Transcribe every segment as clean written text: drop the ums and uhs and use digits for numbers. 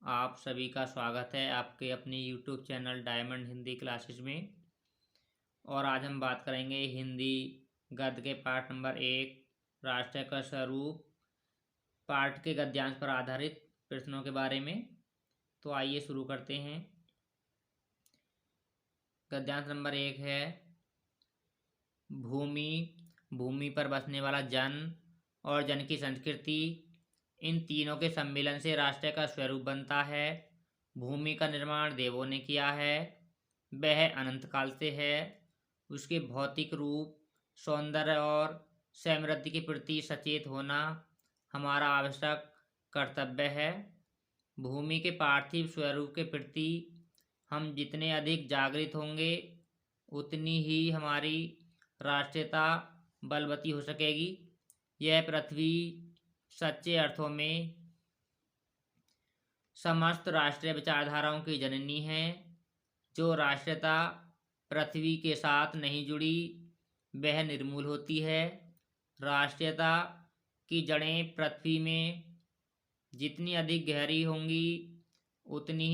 आप सभी का स्वागत है आपके अपने YouTube channel diamond Hindi classes में। और आज हम बात करेंगे हिंदी गद्य के पाठ नंबर 1 राष्ट्र का स्वरूप पाठ के गद्यांश पर आधारित प्रश्नों के बारे में। तो आइए शुरू करते हैं। गद्यांश नंबर 1 है भूमि, भूमि पर बसने वाला जन और जन की संस्कृति, इन तीनों के सम्मिलन से राष्ट्र का स्वरूप बनता है। भूमि का निर्माण देवों ने किया है, वह अनंत काल से है। उसके भौतिक रूप, सौंदर्य और समृद्धि के प्रति सचेत होना हमारा आवश्यक कर्तव्य है। भूमि के पार्थिव स्वरूप के प्रति हम जितने अधिक जागृत होंगे उतनी ही हमारी राष्ट्रीयता बलवती हो सकेगी। यह पृथ्वी सच्चे अर्थों में समस्त राष्ट्रीय विचारधाराओं की जननी है। जो राष्ट्रीयता पृथ्वी के साथ नहीं जुड़ी वह निर्मूल होती है। राष्ट्रीयता की जड़ें पृथ्वी में जितनी अधिक गहरी होंगी उतनी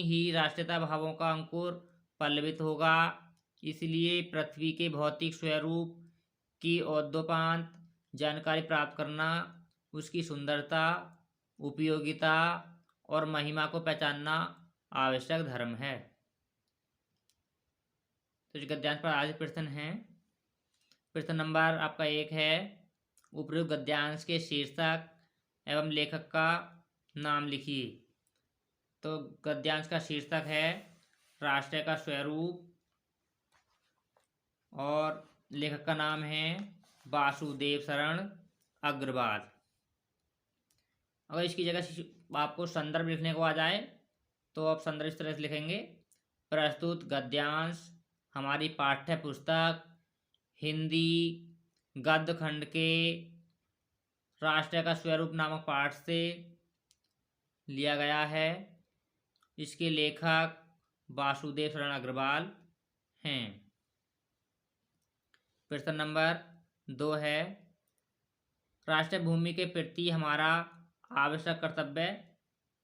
ही राष्ट्रीयता भावों का अंकुर पल्लवित होगा। इसलिए पृथ्वी के भौतिक स्वरूप की औद्योपांत जानकारी प्राप्त करना, उसकी सुंदरता, उपयोगिता और महिमा को पहचानना आवश्यक धर्म है। तो इस गद्यांश पर आज प्रश्न है। प्रश्न नंबर आपका 1 है उपयुक्त गद्यांश के शीर्षक एवं लेखक का नाम लिखिए। तो गद्यांश का शीर्षक है राष्ट्र का स्वरूप और लेखक का नाम है वासुदेव शरण अग्रवाल। अगर इसकी जगह आपको संदर्भ लिखने को आ जाए तो आप संदर्भ इस तरह से लिखेंगे। प्रस्तुत गद्यांश हमारी पाठ्य पुस्तक हिंदी गद्य खंड के राष्ट्र का स्वरूप नामक पाठ से लिया गया है। इसके लेखक वासुदेव शरण अग्रवाल हैं। प्रश्न नंबर 2 है राष्ट्रीय भूमि के प्रति हमारा आवश्यक कर्तव्य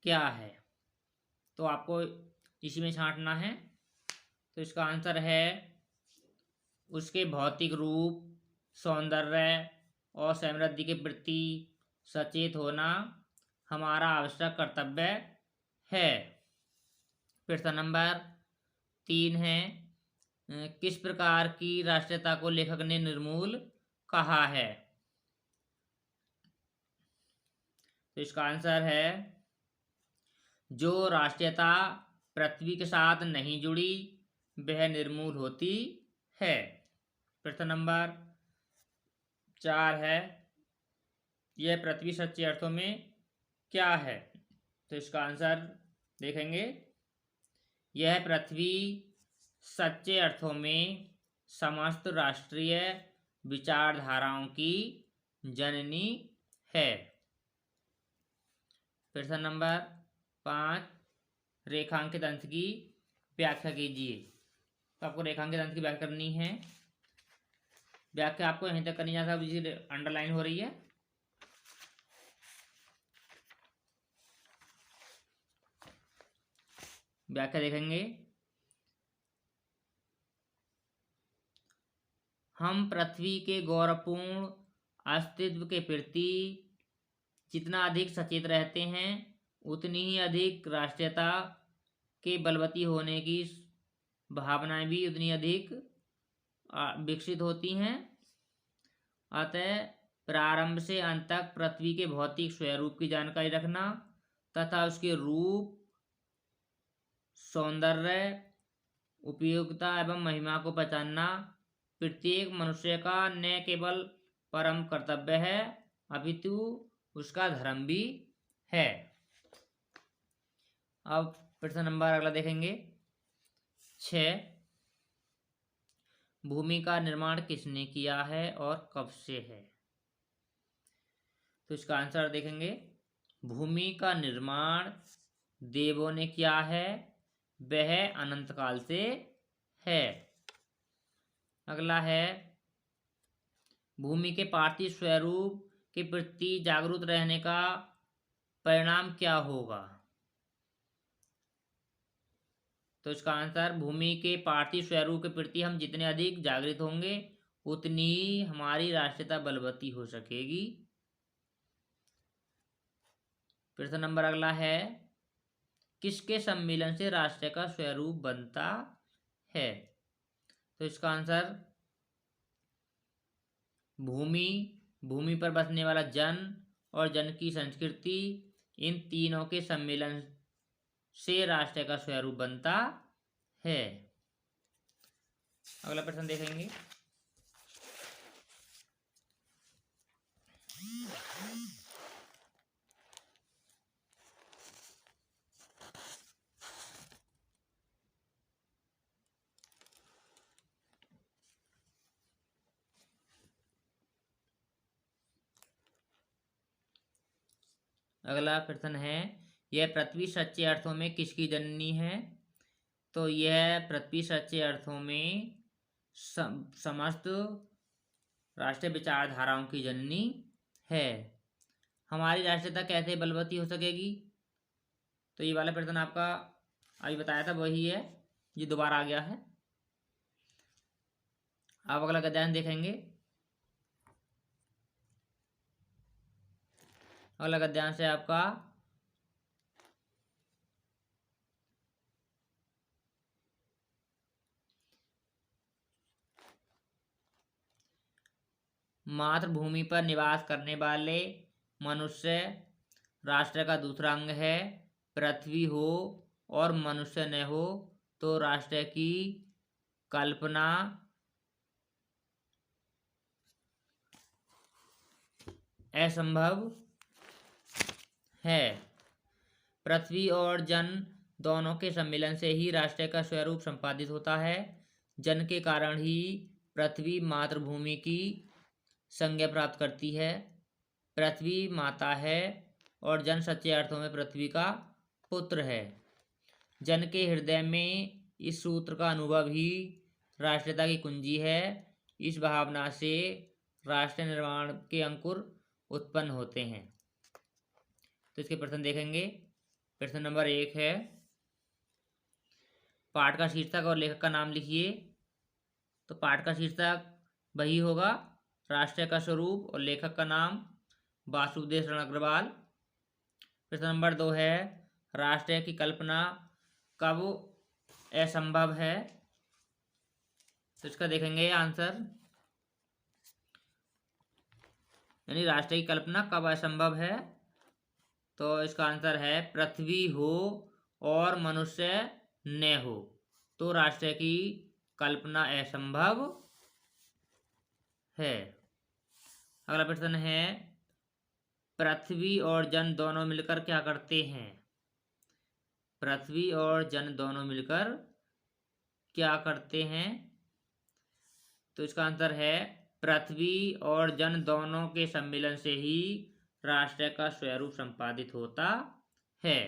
क्या है। तो आपको इसी में छांटना है। तो इसका आंसर है उसके भौतिक रूप, सौंदर्य और समृद्धि के प्रति सचेत होना हमारा आवश्यक कर्तव्य है। प्रश्न नंबर 3 है किस प्रकार की राष्ट्रीयता को लेखक ने निर्मूल कहा है। तो इसका आंसर है जो राष्ट्रीयता पृथ्वी के साथ नहीं जुड़ी वह निर्मूल होती है। प्रश्न नंबर 4 है यह पृथ्वी सच्चे अर्थों में क्या है। तो इसका आंसर देखेंगे। यह पृथ्वी सच्चे अर्थों में समस्त राष्ट्रीय विचारधाराओं की जननी है। प्रश्न नंबर 5 रेखांकित अंश की व्याख्या कीजिए। तो आपको रेखांकित अंश की व्याख्या करनी है। व्याख्या आपको यहीं तक करनी है, अंडरलाइन हो रही है। व्याख्या देखेंगे। हम पृथ्वी के गौरवपूर्ण अस्तित्व के प्रति जितना अधिक सचेत रहते हैं उतनी ही अधिक राष्ट्रीयता के बलवती होने की भावनाएं भी उतनी अधिक विकसित होती हैं। अतः प्रारंभ से अंत तक पृथ्वी के भौतिक स्वरूप की जानकारी रखना तथा उसके रूप, सौंदर्य, उपयोगिता एवं महिमा को पहचानना प्रत्येक मनुष्य का न केवल परम कर्तव्य है अपितु उसका धर्म भी है। अब प्रश्न नंबर अगला देखेंगे 6 भूमि का निर्माण किसने किया है और कब से है। तो इसका आंसर देखेंगे। भूमि का निर्माण देवों ने किया है, वह अनंत काल से है। अगला है भूमि के पार्थिव स्वरूप के प्रति जागरूक रहने का परिणाम क्या होगा? तो इसका आंसर, भूमि के पार्थिव स्वरूप के प्रति हम जितने अधिक जागृत होंगे उतनी ही हमारी राष्ट्रीयता बलवती हो सकेगी। प्रश्न नंबर अगला है, किसके सम्मिलन से राष्ट्र का स्वरूप बनता है? तो इसका आंसर, भूमि, भूमि पर बसने वाला जन और जन की संस्कृति, इन तीनों के सम्मिलन से राष्ट्र का स्वरूप बनता है। अगला प्रश्न देखेंगे। अगला प्रश्न है, यह पृथ्वी सच्चे अर्थों में किसकी जननी है? तो यह पृथ्वी सच्चे अर्थों में समस्त राष्ट्रीय विचारधाराओं की जननी है। हमारी राष्ट्रीयता कैसे बलवती हो सकेगी? तो ये वाला प्रश्न आपका अभी बताया था वही है, ये दोबारा आ गया है। अब अगला गद्यांश देखेंगे। अगला गद्यांश है आपका, मातृभूमि पर निवास करने वाले मनुष्य राष्ट्र का दूसरा अंग है। पृथ्वी हो और मनुष्य न हो तो राष्ट्र की कल्पना असंभव है। पृथ्वी और जन दोनों के सम्मिलन से ही राष्ट्र का स्वरूप संपादित होता है। जन के कारण ही पृथ्वी मातृभूमि की संज्ञा प्राप्त करती है। पृथ्वी माता है और जन सच्चे अर्थों में पृथ्वी का पुत्र है। जन के हृदय में इस सूत्र का अनुभव ही राष्ट्रीयता की कुंजी है। इस भावना से राष्ट्र निर्माण के अंकुर उत्पन्न होते हैं। तो इसके प्रश्न देखेंगे। प्रश्न नंबर 1 है, पाठ का शीर्षक और लेखक का नाम लिखिए। तो पाठ का शीर्षक वही होगा, राष्ट्र का स्वरूप, और लेखक का नाम वासुदेव शरण अग्रवाल। प्रश्न नंबर 2 है, राष्ट्र की कल्पना कब असंभव है? तो इसका देखेंगे आंसर, यानी राष्ट्र की कल्पना कब असंभव है। तो इसका आंसर है, पृथ्वी हो और मनुष्य न हो तो राष्ट्र की कल्पना असंभव है। अगला प्रश्न है, पृथ्वी और जन दोनों मिलकर क्या करते हैं? पृथ्वी और जन दोनों मिलकर क्या करते हैं? तो इसका आंसर है, पृथ्वी और जन दोनों के सम्मिलन से ही राष्ट्र का स्वरूप संपादित होता है।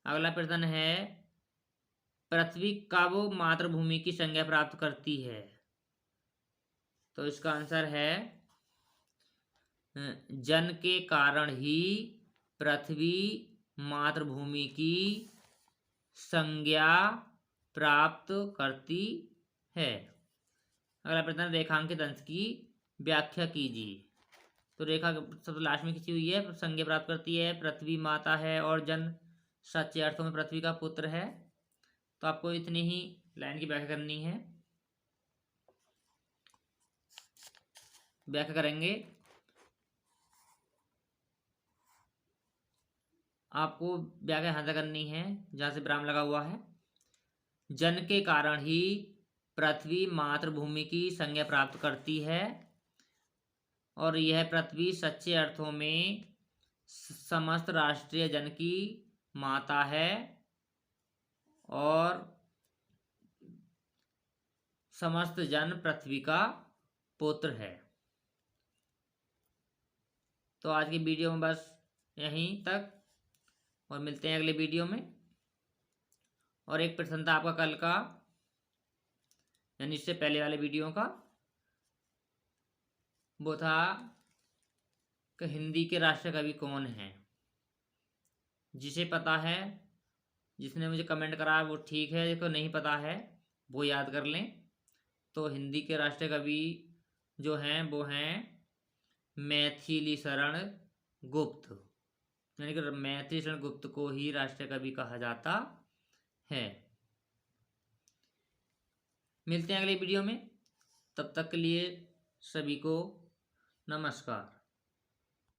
अगला प्रश्न है, पृथ्वी कब मातृभूमि की संज्ञा प्राप्त करती है? तो इसका आंसर है, जन के कारण ही पृथ्वी मातृभूमि की संज्ञा प्राप्त करती है। अगला प्रश्न, रेखांकित अंश की व्याख्या कीजिए। तो रेखा सबसे लास्ट में खींची हुई है, संज्ञा प्राप्त करती है, पृथ्वी माता है और जन सच्चे अर्थों में पृथ्वी का पुत्र है। तो आपको इतनी ही लाइन की व्याख्या करनी है। व्याख्या करेंगे। आपको व्याख्या यहाँ से करनी है जहाँ से विराम लगा हुआ है। जन के कारण ही पृथ्वी मातृभूमि की संज्ञा प्राप्त करती है और यह पृथ्वी सच्चे अर्थों में समस्त राष्ट्रीय जन की माता है और समस्त जन पृथ्वी का पुत्र है। तो आज की वीडियो में बस यहीं तक, और मिलते हैं अगले वीडियो में। और एक प्रश्न था आपका कल का, यानी इससे पहले वाले वीडियो का, वो था कि हिंदी के राष्ट्र कवि कौन हैं। जिसे पता है, जिसने मुझे कमेंट करा है वो ठीक है, जिसको नहीं पता है वो याद कर लें। तो हिंदी के राष्ट्रीय कवि जो हैं वो हैं मैथिली शरण गुप्त, यानी कि मैथिली शरण गुप्त को ही राष्ट्रीय कवि कहा जाता है। मिलते हैं अगली वीडियो में, तब तक के लिए सभी को नमस्कार।